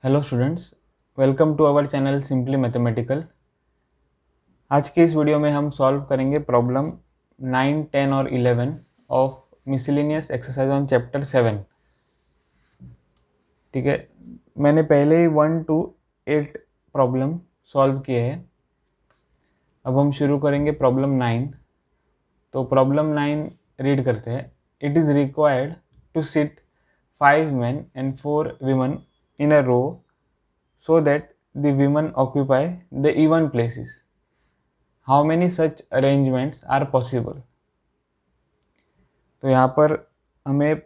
Hello students, welcome to our channel simply mathematical. आज के इस वीडियो में हम सॉल्व करेंगे प्रॉब्लम 9, 10 और 11 of miscellaneous exercise on chapter 7। ठीक है, मैंने पहले ही 1 to 8 प्रॉब्लम सॉल्व किए हैं। अब हम शुरू करेंगे प्रॉब्लम 9। तो प्रॉब्लम 9 रीड करते हैं। It is required to sit 5 men and 4 women in a row so that the women occupy the even places. How many such arrangements are possible? तो यहाँ पर हमें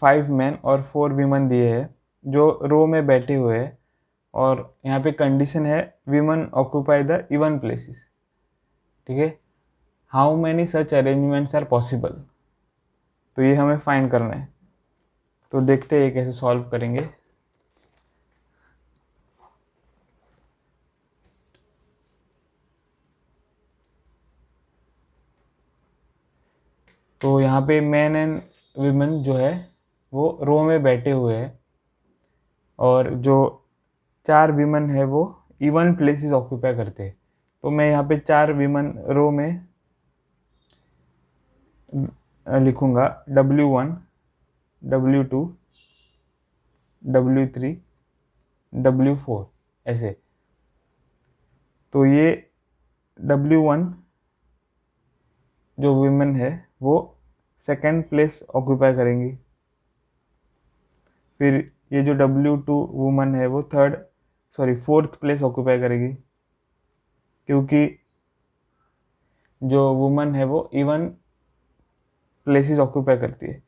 5 men और 4 women दिए हैं जो रो में बैठे हुए हैं, और यहाँ पे कंडीशन है women occupy the even places। ठीक है, how many such arrangements are possible, तो ये हमें फाइंड करना है। तो देखते हैं कैसे सॉल्व करेंगे। तो यहाँ पे मैन एंड वीमेन जो है वो रो में बैठे हुए हैं, और जो 4 वीमेन है वो इवन प्लेसेस ऑक्यूपाई करते हैं। तो मैं यहाँ पे 4 वीमेन रो में लिखूँगा W1, W2, W3, W4 ऐसे। तो ये W1 जो वीमेन है वो सेकेंड प्लेस ऑक्यूपाई करेंगी। फिर ये जो W2 वुमन है वो फोर्थ प्लेस ऑक्यूपाई करेगी, क्योंकि जो वुमन है वो इवन प्लेसेस ऑक्यूपाई करती है।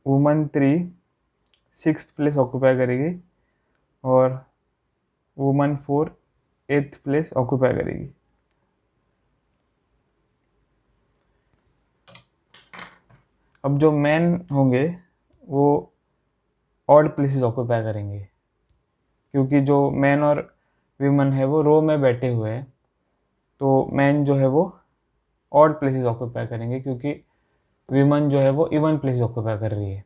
वुमन 3 सिक्स्थ प्लेस ऑक्यूपाई करेगी, और वुमन 4 8th प्लेस ऑक्यूपाई करेगी। अब जो मैन होंगे वो ऑड प्लेसेस ऑक्यूपाई करेंगे, क्योंकि जो मैन और वीमन है वो रो में बैठे हुए हैं। तो मैन जो है वो ऑड प्लेसेस ऑक्यूपाई करेंगे, क्योंकि वीमन जो है वो इवन प्लेसेस ऑक्यूपाई कर रही है।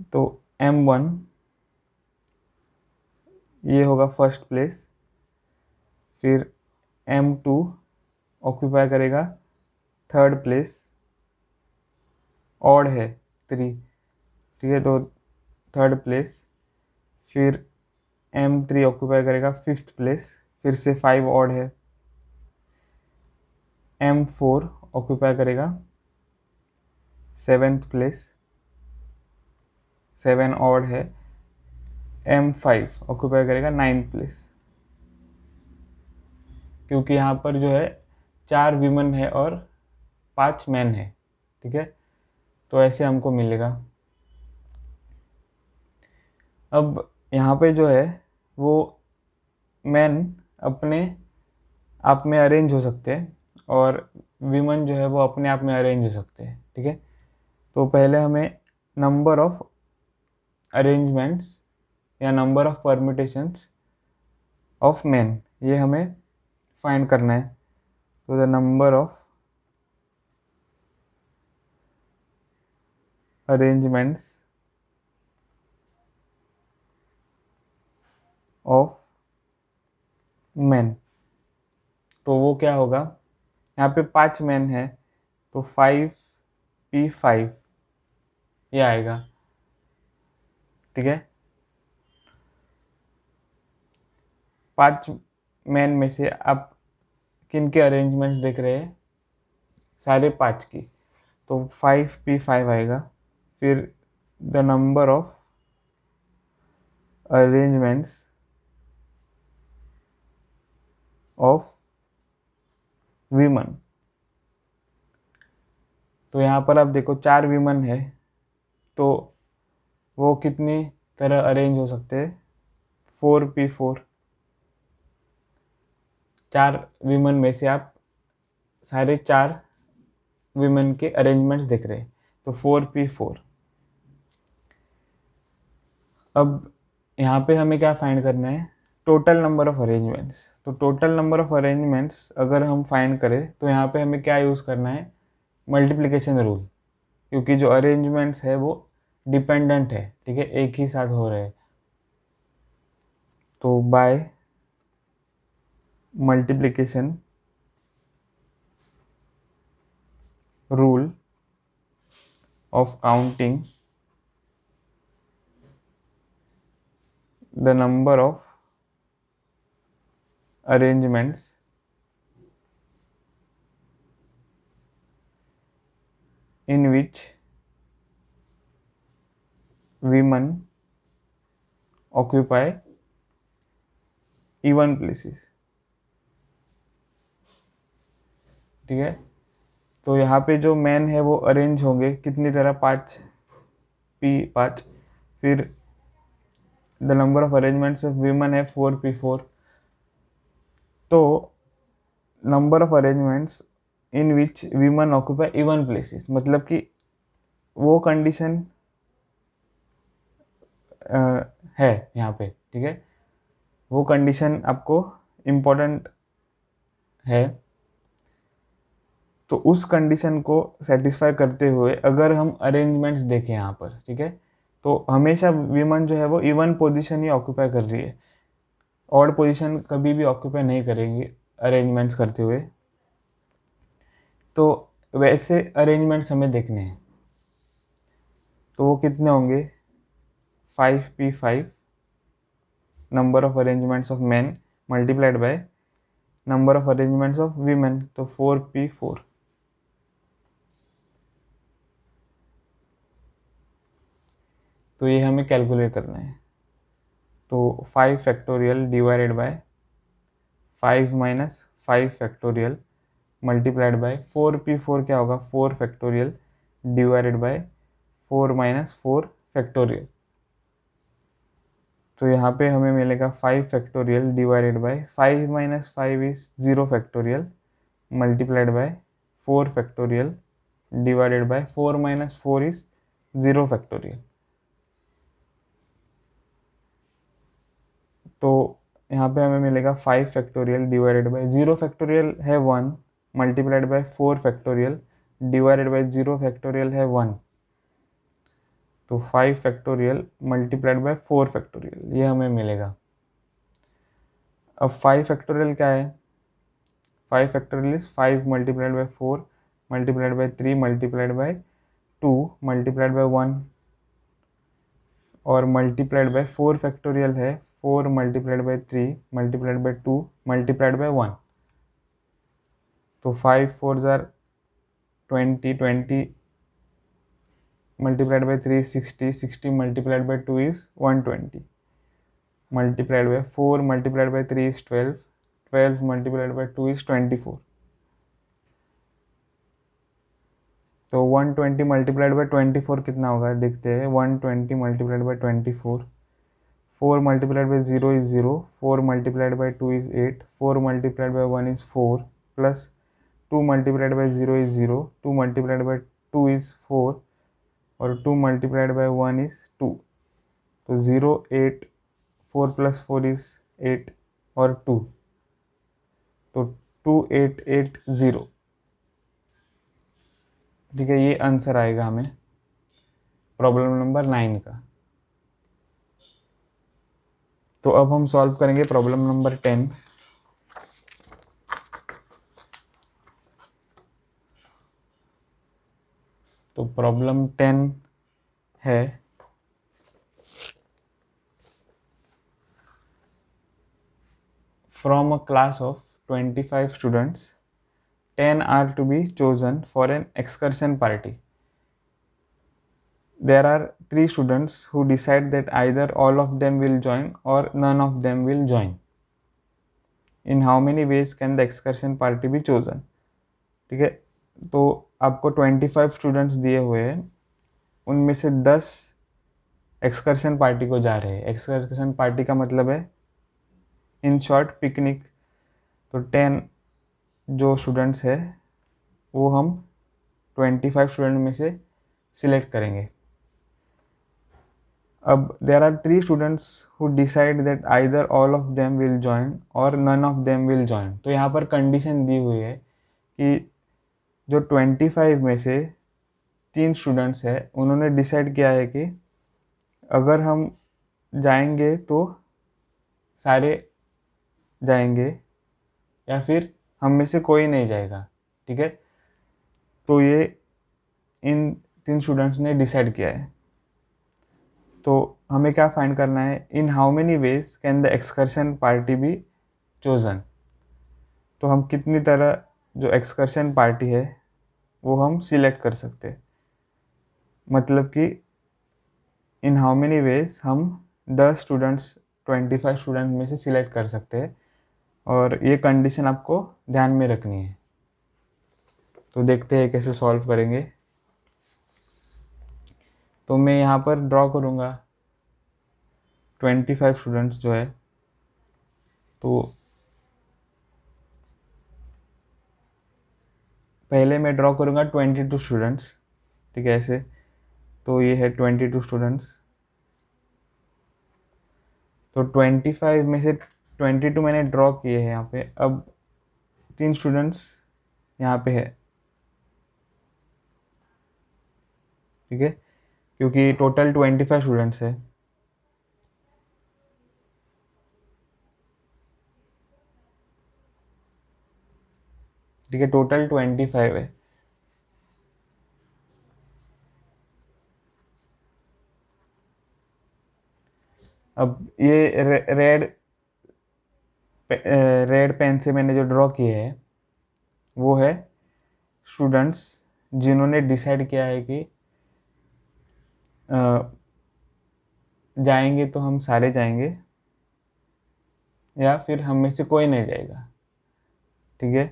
तो M1 ये होगा फर्स्ट प्लेस। फिर M2 ऑक्यूपाई करेगा थर्ड प्लेस, ऑड है 3। ठीक है, तो थर्ड प्लेस। फिर M3 ऑक्यूपाई करेगा फिफ्थ प्लेस, फिर से 5 ऑड है। M4 ऑक्यूपाई करेगा सेवेंथ प्लेस, 7 ऑड है। M5 ऑक्यूपाई करेगा 9th प्लेस, क्योंकि यहाँ पर जो है 4 वीमन है और 5 मैन है। ठीक है, तो ऐसे हमको मिलेगा। अब यहाँ पे जो है वो मैन अपने आप में अरेंज हो सकते हैं, और वीमन जो है वो अपने आप में अरेंज हो सकते हैं। ठीक है, तो पहले हमें नंबर ऑफ अरेंजमेंट्स या number of permutations of man ये हमें फाइंड करना है। तो the number of arrangements of man, तो वो क्या होगा, यहाँ पे 5 मैन है तो 5P5 ये आएगा। ठीक है, 5 मैन में से आप किन के अरेंजमेंट्स देख रहे हैं, सारे 5 की, तो 5P5 आएगा। फिर the number of arrangements of women, तो यहाँ पर आप देखो 4 वीमन है तो वो कितनी तरह अरेंज हो सकते हैं, 4P4। 4 वीमन में से आप सारे 4 वीमेन के अरेंजमेंट्स देख रहे हैं, तो 4P4। अब यहाँ पे हमें क्या फाइंड करना है, टोटल नंबर ऑफ अरेंजमेंट्स। तो टोटल नंबर ऑफ अरेंजमेंट्स अगर हम फाइंड करें तो यहाँ पे हमें क्या यूज़ करना है, मल्टीप्लिकेशन रूल, क्योंकि जो अरेंजमेंट्स है वो डिपेंडेंट है। ठीक है, एक ही साथ हो रहे हैं। तो by multiplication rule of counting the number of arrangements in which women occupy even places। ठीक है, तो यहाँ पे जो मैन है वो अरेंज होंगे कितनी तरह, 5 P5, फिर the number of arrangements of women है 4P4। तो number of arrangements in which women occupy even places, मतलब कि वो कंडीशन है यहाँ पे। ठीक है, वो कंडीशन आपको इम्पोर्टेंट है। तो उस कंडीशन को सेटिस्फाई करते हुए अगर हम अरेंजमेंट्स देखें यहाँ पर, ठीक है, तो हमेशा वीमन जो है वो इवन पोजीशन ही ऑक्यूपाई कर रही है, ऑड पोजीशन कभी भी ऑक्यूपाई नहीं करेंगी अरेंजमेंट्स करते हुए। तो वैसे अरेंजमेंट्स हमें देखने हैं, तो वो कितने होंगे, 5P5 number of arrangements of man multiplied by number of arrangements of women, तो 4P4। तो ये हमें कैलकुलेट करना है। तो 5 factorial divided by 5 minus 5 factorial multiplied bye 4P4 क्या होगा, 4 factorial divided by 4 minus 4 factorial. तो यहाँ पे हमें मिलेगा 5 factorial divided by 5 minus 5 is 0 factorial multiplied bye 4 factorial divided by 4 minus 4 is 0 factorial. तो यहाँ पे हमें मिलेगा 5 फैक्टोरियल डिवाइडेड बाय 0 फैक्टोरियल है 1 multiplied by 4 factorial divided by 0 factorial है 1। तो 5 फैक्टोरियल मल्टीप्लाइड बाय 4 फैक्टोरियल ये हमें मिलेगा। अब 5 फैक्टोरियल क्या है, 5 factorial is 5 multiplied by 4 multiplied by 3 multiplied by 2 multiplied by 1 और मल्टीप्लाइड बाय 4 फैक्टोरियल है 4 multiplied by 3 multiplied by 2 multiplied by 1। तो 5 4 jar 20 20 multiplied by 3 60 60 multiplied by 2 is 120 multiplied by 4 multiplied by 3 is 12 12 multiplied by 2 is 24। तो 120 multiplied by 24 कितना होगा देखते हैं, 120 multiplied by 24, 4 multiplied by 0 is 0, 4 multiplied by 2 is 8, 4 multiplied by 1 is 4 plus 2 multiplied by 0 is 0, 2 multiplied by 2 is 4 और 2 multiplied by 1 is 2। तो 0 8 4 plus 4 is 8 और 2, तो 2880। ठीक है, ये आंसर आएगा हमें प्रॉब्लम नंबर 9 का। तो अब हम सॉल्व करेंगे प्रॉब्लम नंबर 10। तो प्रॉब्लम 10 है from a class of 25 students 10 are to be chosen for an excursion party. There are 3 students who decide that either all of them will join or none of them will join. In how many ways can the excursion party be chosen? ठीक है, तो आपको 25 students दिए हुए हैं, उनमें से 10 excursion party को जा रहे हैं। एक्सकर्शन पार्टी का मतलब है इन शॉर्ट पिकनिक। तो 10 जो स्टूडेंट्स है वो हम 25 स्टूडेंट में से सिलेक्ट करेंगे। अब there are 3 students who decide that either all of them will join or none of them will join. तो यहाँ पर कंडीशन दी हुई है कि जो 25 में से 3 स्टूडेंट्स है उन्होंने डिसाइड किया है कि अगर हम जाएंगे तो सारे जाएंगे या फिर हम में से कोई नहीं जाएगा, ठीक है। तो ये इन 3 स्टूडेंट्स ने डिसाइड किया है। तो हमें क्या फाइंड करना है, in how many ways can the excursion party be chosen. तो हम कितनी तरह जो एक्सकर्शन पार्टी है वो हम सिलेक्ट कर सकते हैं। मतलब कि इन हाउ मेनी वेज हम 10 स्टूडेंट्स 25 स्टूडेंट में से सिलेक्ट कर सकते हैं, और ये कंडीशन आपको ध्यान में रखनी है। तो देखते हैं कैसे सॉल्व करेंगे। तो मैं यहाँ पर ड्रॉ करूँगा 25 स्टूडेंट्स जो है। तो पहले मैं ड्रॉ करूँगा 22 स्टूडेंट्स, ठीक है, ऐसे। तो ये है 22 स्टूडेंट्स। तो 25 में से 22 मैंने ड्रॉ किए हैं यहाँ पे। अब 3 स्टूडेंट्स यहाँ पे है, ठीक है, क्योंकि टोटल 25 स्टूडेंट्स है। ठीक है, टोटल 25 है। अब ये रेड पेन से मैंने जो ड्रॉ किए हैं वो है स्टूडेंट्स जिन्होंने डिसाइड किया है कि जाएंगे तो हम सारे जाएंगे या फिर हम में से कोई नहीं जाएगा, ठीक है।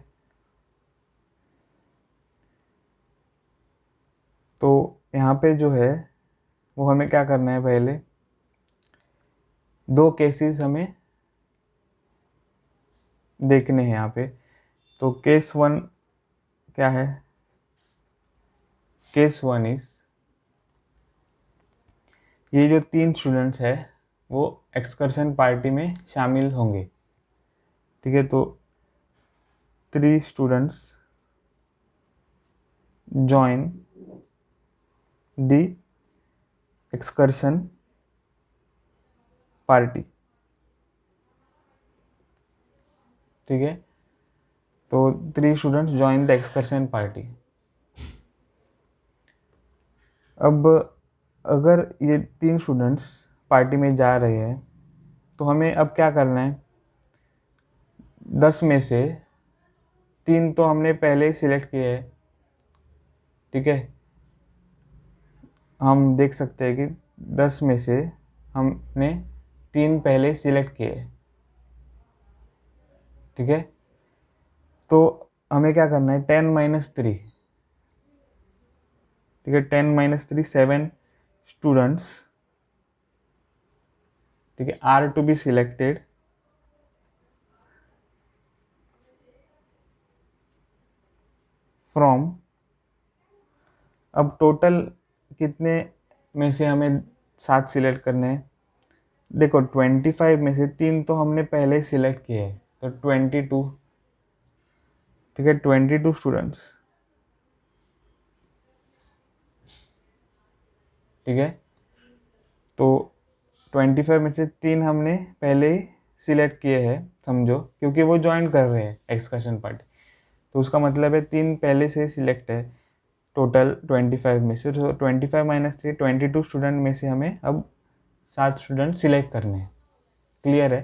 तो यहाँ पे जो है वो हमें क्या करना है, पहले 2 केसेस हमें देखने हैं यहाँ पे। तो केस 1 क्या है, केस 1 इज ये जो 3 स्टूडेंट्स है वो एक्सकर्शन पार्टी में शामिल होंगे, ठीक है। तो 3 students join the excursion party, ठीक है। तो 3 students join the excursion party. अब अगर ये 3 स्टूडेंट्स पार्टी में जा रहे हैं तो हमें अब क्या करना है, 10 में से 3 तो हमने पहले ही सिलेक्ट किए हैं, ठीक है। हम देख सकते हैं कि 10 में से हमने 3 पहले सिलेक्ट किए, ठीक है। तो हमें क्या करना है, 10 - 3, ठीक है, 10 - 3 7 स्टूडेंट्स, ठीक है, are to be selected from. अब टोटल कितने में से हमें 7 सिलेक्ट करने हैं, देखो 25 में से 3 तो हमने पहले ही सिलेक्ट किए हैं, तो 22, ठीक है, 22 स्टूडेंट्स, ठीक है। तो 25 में से 3 हमने पहले ही सिलेक्ट किए हैं, समझो, क्योंकि वो ज्वाइन कर रहे हैं एक्सकर्शन पार्टी। तो उसका मतलब है 3 पहले से सिलेक्ट है टोटल 25 में से। तो 25 - 3 22 स्टूडेंट में से हमें अब 7 स्टूडेंट सिलेक्ट करने हैं। क्लियर है,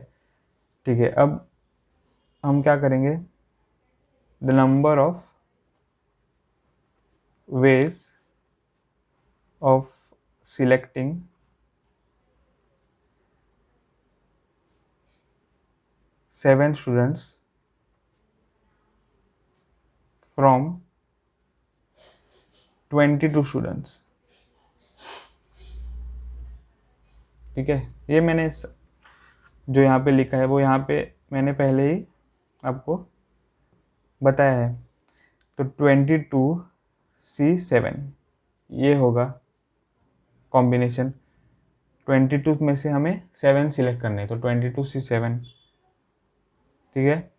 ठीक है। अब हम क्या करेंगे, the number of ways of selecting 7 students from 22 students, ठीक है। ये मैंने जो यहाँ पे लिखा है वो यहाँ पे मैंने पहले ही आपको बताया है। तो 22C7 ये होगा कॉम्बिनेशन। 22 में से हमें 7 सिलेक्ट करने हैं, तो 22C7, ठीक है।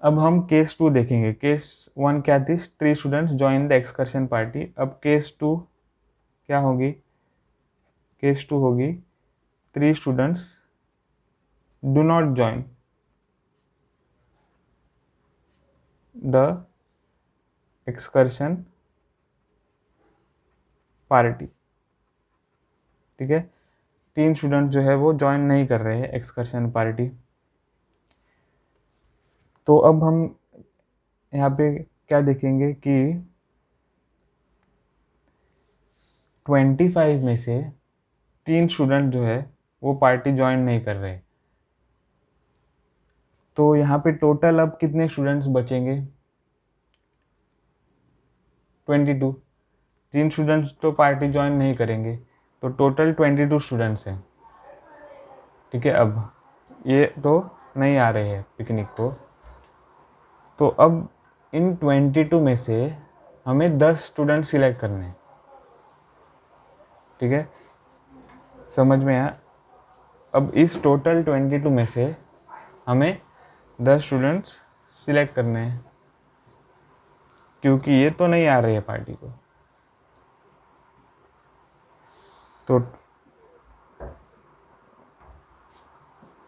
अब हम केस 2 देखेंगे। केस 1 क्या थी, 3 students join the excursion party. अब केस 2 क्या होगी, केस 2 होगी 3 students do not join the excursion party. ठीक है, 3 स्टूडेंट जो है वो ज्वाइन नहीं कर रहे हैं एक्सकर्शन पार्टी। तो अब हम यहाँ पे क्या देखेंगे कि 25 में से 3 स्टूडेंट जो है वो पार्टी ज्वाइन नहीं कर रहे। तो यहाँ पे टोटल अब कितने स्टूडेंट्स बचेंगे? 22। 3 स्टूडेंट्स तो पार्टी ज्वाइन नहीं करेंगे, तो टोटल 22 स्टूडेंट्स हैं। ठीक है, अब ये तो नहीं आ रहे हैं पिकनिक को, तो अब इन 22 में से हमें 10 स्टूडेंट सिलेक्ट करने हैं। ठीक है, समझ में आया? अब इस टोटल 22 में से हमें 10 स्टूडेंट्स सिलेक्ट करने हैं, क्योंकि ये तो नहीं आ रही है पार्टी को। तो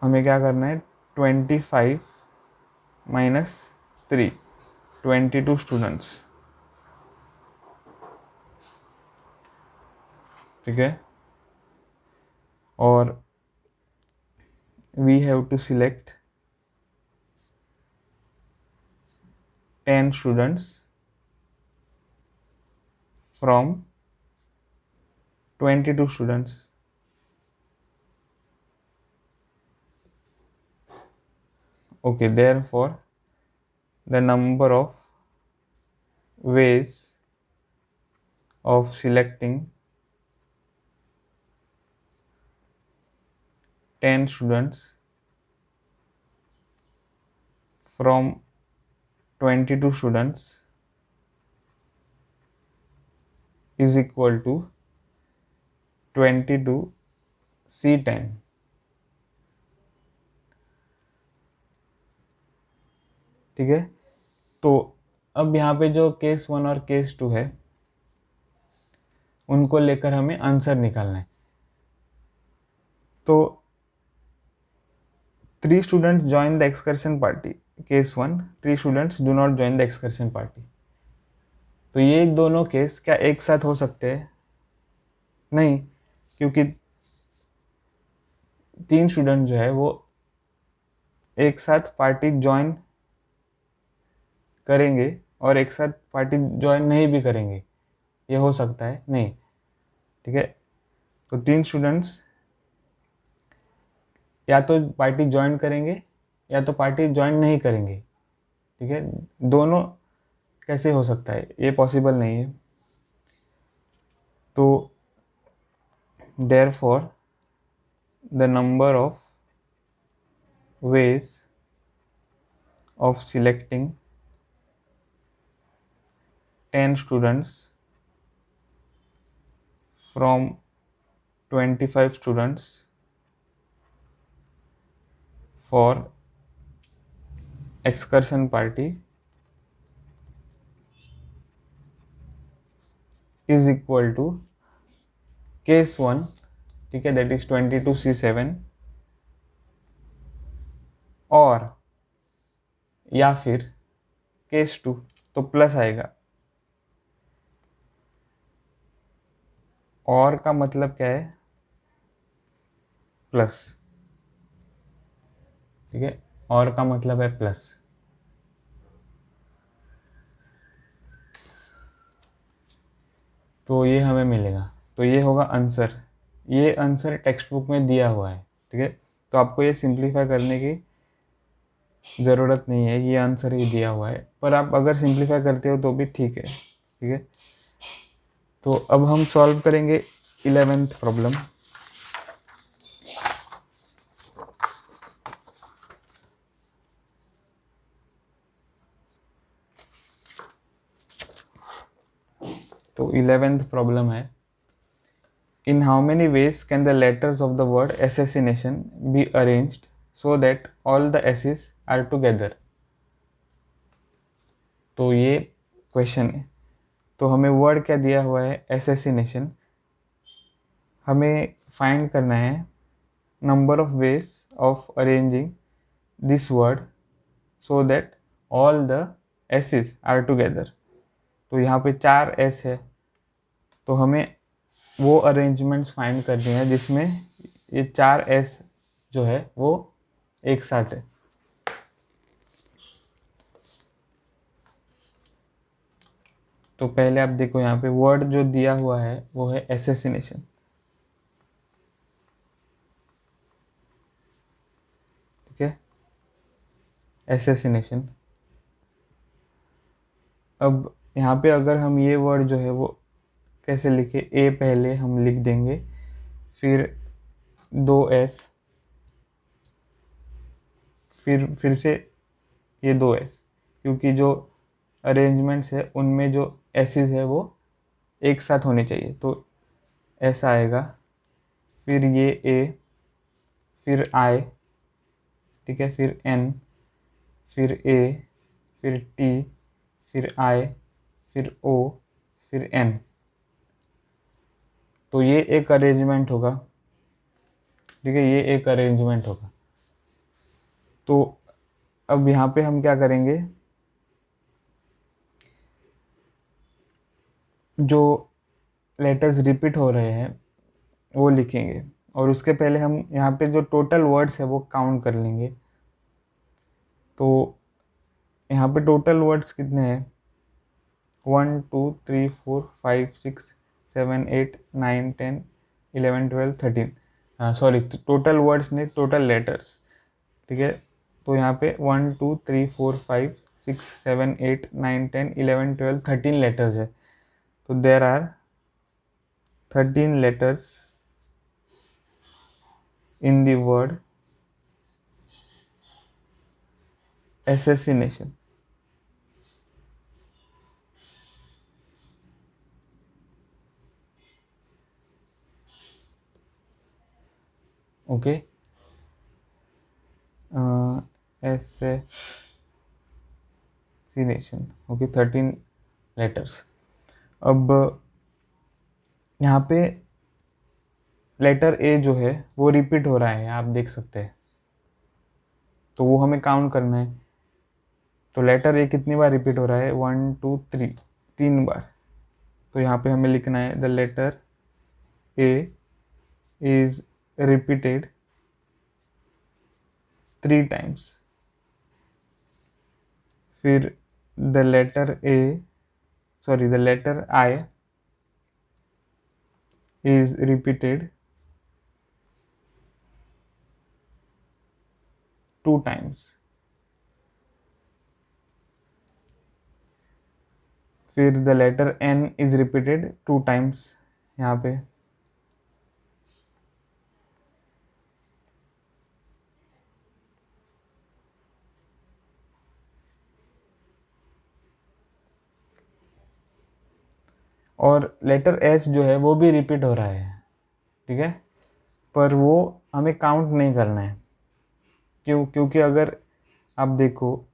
हमें क्या करना है, 25 माइनस 3, 22 स्टूडेंट्स। ठीक है, और we have to select 10 students from 22 students. Okay, therefore the number of ways of selecting 10 students from 22 students is equal to 22 C10। ठीक है, तो अब यहाँ पे जो केस 1 और केस 2 है उनको लेकर हमें आंसर निकालना है। तो 3 students join the excursion party, case 1, 3 students do not join the excursion party. तो ये दोनों केस क्या एक साथ हो सकते हैं? नहीं, क्योंकि 3 स्टूडेंट जो है वो एक साथ पार्टी ज्वाइन करेंगे और एक साथ पार्टी ज्वाइन नहीं भी करेंगे, ये हो सकता है नहीं। ठीक है, तो 3 स्टूडेंट्स या तो पार्टी ज्वाइन करेंगे या तो पार्टी ज्वाइन नहीं करेंगे। ठीक है, दोनों कैसे हो सकता है, ये पॉसिबल नहीं है। तो therefore the number of ways of selecting 10 students from 25 students for excursion party is equal to case 1, ठीक है, that is 22C7, और या फिर केस 2, तो प्लस आएगा। और का मतलब क्या है? प्लस। ठीक है, और का मतलब है प्लस। तो ये हमें मिलेगा, तो ये होगा आंसर। ये आंसर टेक्स्ट बुक में दिया हुआ है। ठीक है, तो आपको ये सिंप्लीफाई करने की ज़रूरत नहीं है, ये आंसर ही दिया हुआ है, पर आप अगर सिंप्लीफाई करते हो तो भी ठीक है। ठीक है, तो अब हम सॉल्व करेंगे 11th प्रॉब्लम। तो 11th प्रॉब्लम है, in how many ways can the letters of the word assassination be arranged so that all the S's are together. तो ये क्वेश्चन है। तो हमें वर्ड क्या दिया हुआ है? assassination। हमें फाइंड करना है number of ways of arranging this word so that all the S's are together. तो यहाँ पे 4 S है, तो हमें वो अरेंजमेंट्स फाइंड करनी है जिसमें ये 4 S जो है वो एक साथ है। तो पहले आप देखो यहाँ पे वर्ड जो दिया हुआ है वो है एसेसिनेशन। ठीक है, एसेसिनेशन। अब यहाँ पे अगर हम ये वर्ड जो है वो कैसे लिखे, ए पहले हम लिख देंगे, फिर 2 S, फिर से ये 2 S, क्योंकि जो अरेंजमेंट्स है उनमें जो एसेस है वो एक साथ होने चाहिए, तो ऐसा आएगा। फिर ये ए, फिर आई, ठीक है, फिर एन, फिर ए, फिर टी, फिर आई, फिर ओ, फिर एन। तो ये एक अरेंजमेंट होगा। ठीक है, ये एक अरेंजमेंट होगा। तो अब यहाँ पे हम क्या करेंगे, जो लेटर्स रिपीट हो रहे हैं वो लिखेंगे, और उसके पहले हम यहाँ पे जो टोटल वर्ड्स है वो काउंट कर लेंगे। तो यहाँ पे टोटल वर्ड्स कितने हैं, 1 2 3 4 5 6 7 8 9 10 11 12 13, हाँ सॉरी, टोटल वर्ड्स नहीं, टोटल लेटर्स। ठीक है, तो यहाँ पे 1 2 3 4 5 6 7 8 9 10 11 12 13 लेटर्स है। तो there are 13 letters in the word assassination. Okay, assassination. Okay, 13 letters. अब यहाँ पे लेटर ए जो है वो रिपीट हो रहा है, आप देख सकते हैं, तो वो हमें काउंट करना है। तो लेटर ए कितनी बार रिपीट हो रहा है, 1 2 3, 3 बार। तो यहाँ पे हमें लिखना है the letter A is repeated 3 times. फिर the letter I is repeated 2 times। फिर the letter N is repeated 2 times यहाँ पे। और लेटर S जो है वो भी रिपीट हो रहा है, ठीक है, पर वो हमें काउंट नहीं करना है। क्योंकि अगर आप देखो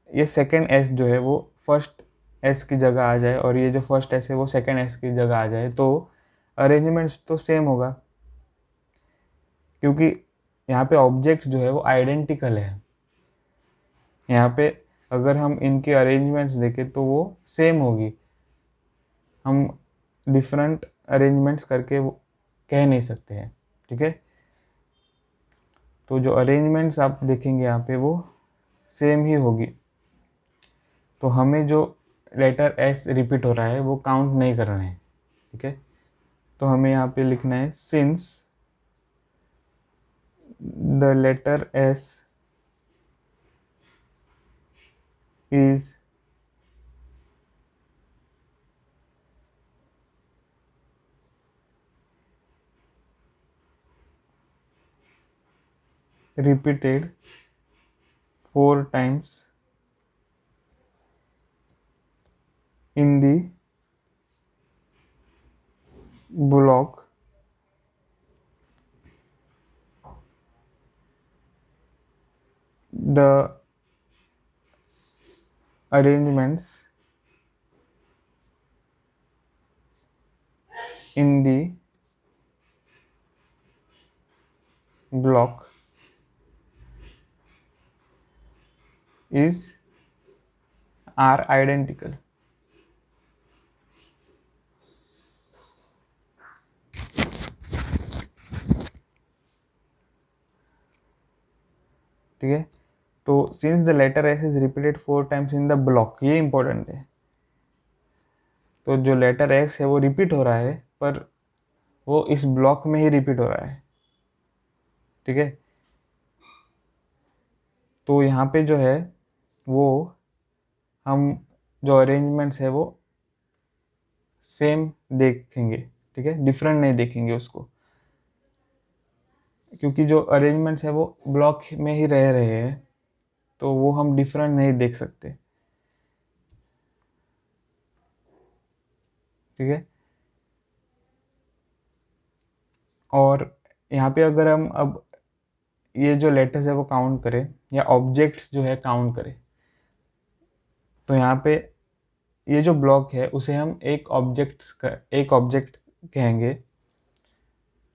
ये सेकेंड S जो है वो फर्स्ट S की जगह आ जाए, और ये जो फर्स्ट S है वो सेकेंड S की जगह आ जाए, तो अरेंजमेंट्स तो सेम होगा, क्योंकि यहाँ पे ऑब्जेक्ट्स जो है वो आइडेंटिकल है। यहाँ पे अगर हम इनके अरेंजमेंट्स देखें तो वो सेम होगी, हम डिफरेंट अरेंजमेंट्स करके वो कह नहीं सकते हैं। ठीक है, तो जो अरेंजमेंट्स आप देखेंगे यहाँ पे वो सेम ही होगी। तो हमें जो लेटर एस रिपीट हो रहा है वो काउंट नहीं करना है। ठीक है, तो हमें यहाँ पे लिखना है since the letter S is repeated 4 times in the block, the arrangements in the block is are identical. ठीक है, तो since the letter S is repeated 4 times in the block, ये इंपॉर्टेंट है, तो जो लेटर एस है वो repeat हो रहा है पर वो इस ब्लॉक में ही रिपीट हो रहा है। ठीक है, तो यहाँ पे जो है वो हम जो अरेंजमेंट्स है वो सेम देखेंगे। ठीक है, डिफरेंट नहीं देखेंगे उसको, क्योंकि जो अरेंजमेंट्स है वो ब्लॉक में ही रह रहे हैं, तो वो हम डिफरेंट नहीं देख सकते। ठीक है, और यहाँ पे अगर हम अब ये जो लेटर्स है वो काउंट करें या ऑब्जेक्ट्स जो है काउंट करें, तो यहाँ पे ये जो ब्लॉक है उसे हम एक ऑब्जेक्ट कहेंगे।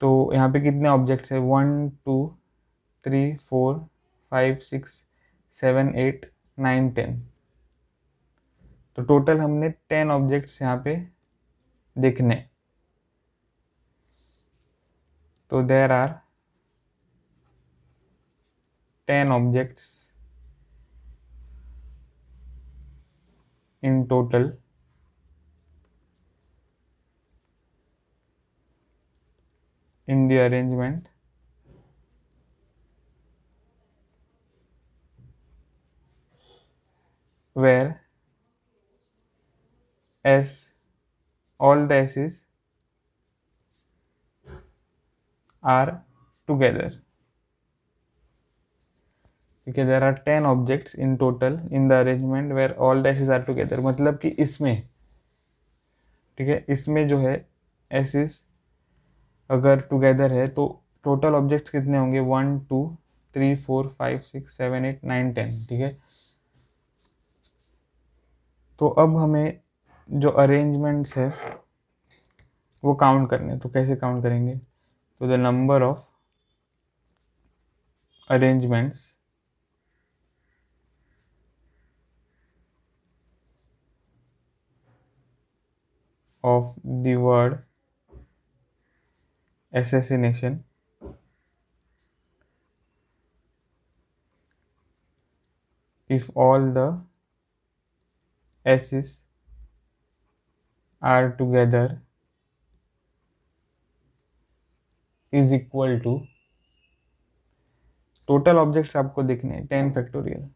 तो यहाँ पे कितने ऑब्जेक्ट्स है, 1 2 3 4 5 6 7 8 9 10, तो टोटल हमने 10 ऑब्जेक्ट्स यहाँ पे देखने। तो there are 10 objects in total in the arrangement where S, all the S's are together. Okay, there are 10 objects in total in the arrangement where all the S's are together, मतलब कि इसमें, ठीक है, इसमें जो है S's अगर together है तो टोटल ऑब्जेक्ट्स कितने होंगे, 1 2 3 4 5 6 7 8 9 10। ठीक है, तो अब हमें जो अरेंजमेंट्स है वो काउंट करने, तो कैसे काउंट करेंगे, तो the number of arrangements of the word assassination if all the S's are together is equal to, total objects आपको दिखने हैं 10 फैक्टोरियल,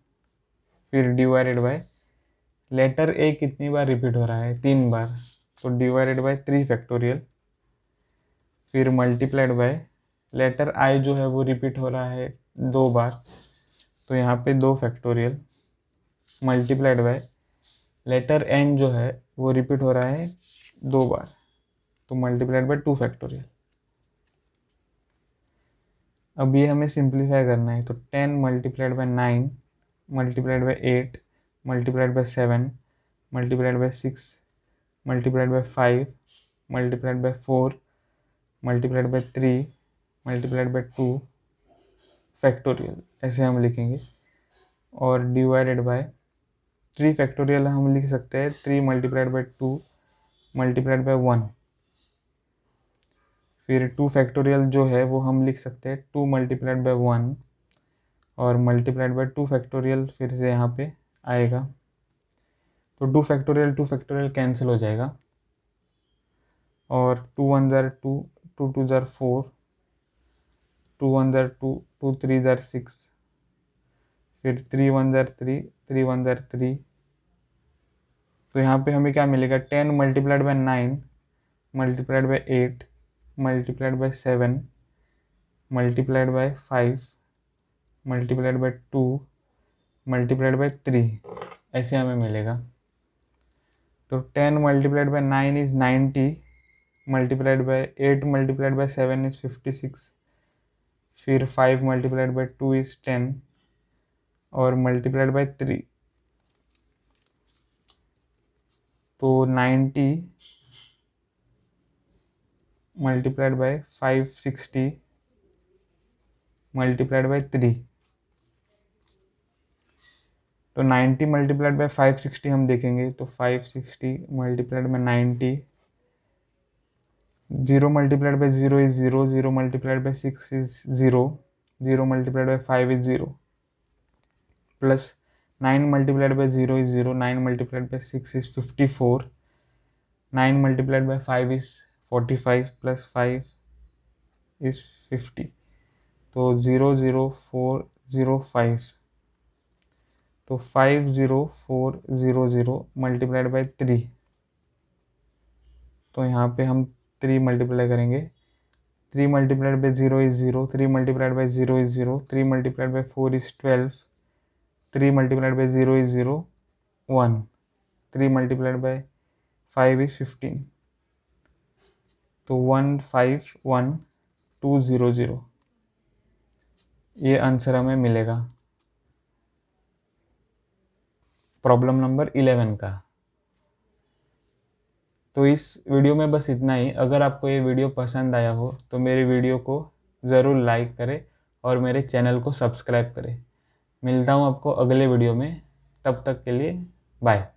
फिर डिवाइडेड बाय लेटर ए कितनी बार रिपीट हो रहा है, 3 बार, तो डिवाइडेड बाय 3 फैक्टोरियल, फिर मल्टीप्लाइड बाय लेटर आई जो है वो रिपीट हो रहा है 2 बार, तो यहाँ पे 2 factorial, multiplied by letter N जो है वो रिपीट हो रहा है 2 बार, तो मल्टीप्लाइड बाय 2 फैक्टोरियल। अब ये हमें सिंप्लीफाई करना है, तो 10 multiplied by 9 multiplied by 8 multiplied by 7 multiplied by 6 multiplied by 5 multiplied by 4 multiplied by 3 multiplied by 2 factorial, ऐसे हम लिखेंगे। और डिवाइडेड बाय 3 फैक्टोरियल हम लिख सकते हैं 3 मल्टीप्लाइड बाय 2 मल्टीप्लाइड बाय 1, फिर 2 फैक्टोरियल जो है वो हम लिख सकते हैं 2 मल्टीप्लाइड बाय 1 और मल्टीप्लाइड बाय 2 फैक्टोरियल फिर से यहाँ पे आएगा, तो 2 फैक्टोरियल कैंसिल हो जाएगा, और 2 1 ज़ार 2 2 2 ज़ार 4 2 1 ज़ार 2 2 3 ज़ार 6, फिर 3 1 ज़ार 3 3 1 ज़ार 3, तो यहाँ पे हमें क्या मिलेगा, 10 multiplied by 9 multiplied by 8 multiplied by 7 multiplied by 5 multiplied by 2 multiplied by 3, ऐसे हमें मिलेगा। तो 10 multiplied by 9 is 90 multiplied by 8 multiplied by 7 is 56, फिर 5 मल्टीप्लाइड बाय 2 इज 10 और मल्टीप्लाइड बाय 3, तो 90 मल्टीप्लाइड बाय 560 मल्टीप्लाइड बाय 3, तो 90 मल्टीप्लाइड बाय 560 हम देखेंगे, तो 560 multiplied by 90, 0 multiplied by 0 is 0, 0 multiplied by 6 is 0, 0 multiplied by 5 is 0, plus 9 multiplied by 0 is 0, 9 multiplied by 6 is 54, 9 multiplied by 5 is 45, plus 5 is 50, तो 00405, तो 50400 multiplied by 3, तो यहाँ पे हम 3 मल्टीप्लाई करेंगे, 3 multiplied by 0 is 0, 3 multiplied by 0 is 0, 3 multiplied by 4 is 12, 3 multiplied by 0 is 0, 1, 3 multiplied by 5 is 15, तो 151200 ये answer हमें मिलेगा प्रॉब्लम नंबर 11 का। तो इस वीडियो में बस इतना ही। अगर आपको ये वीडियो पसंद आया हो तो मेरे वीडियो को ज़रूर लाइक करें और मेरे चैनल को सब्सक्राइब करें। मिलता हूँ आपको अगले वीडियो में, तब तक के लिए बाय।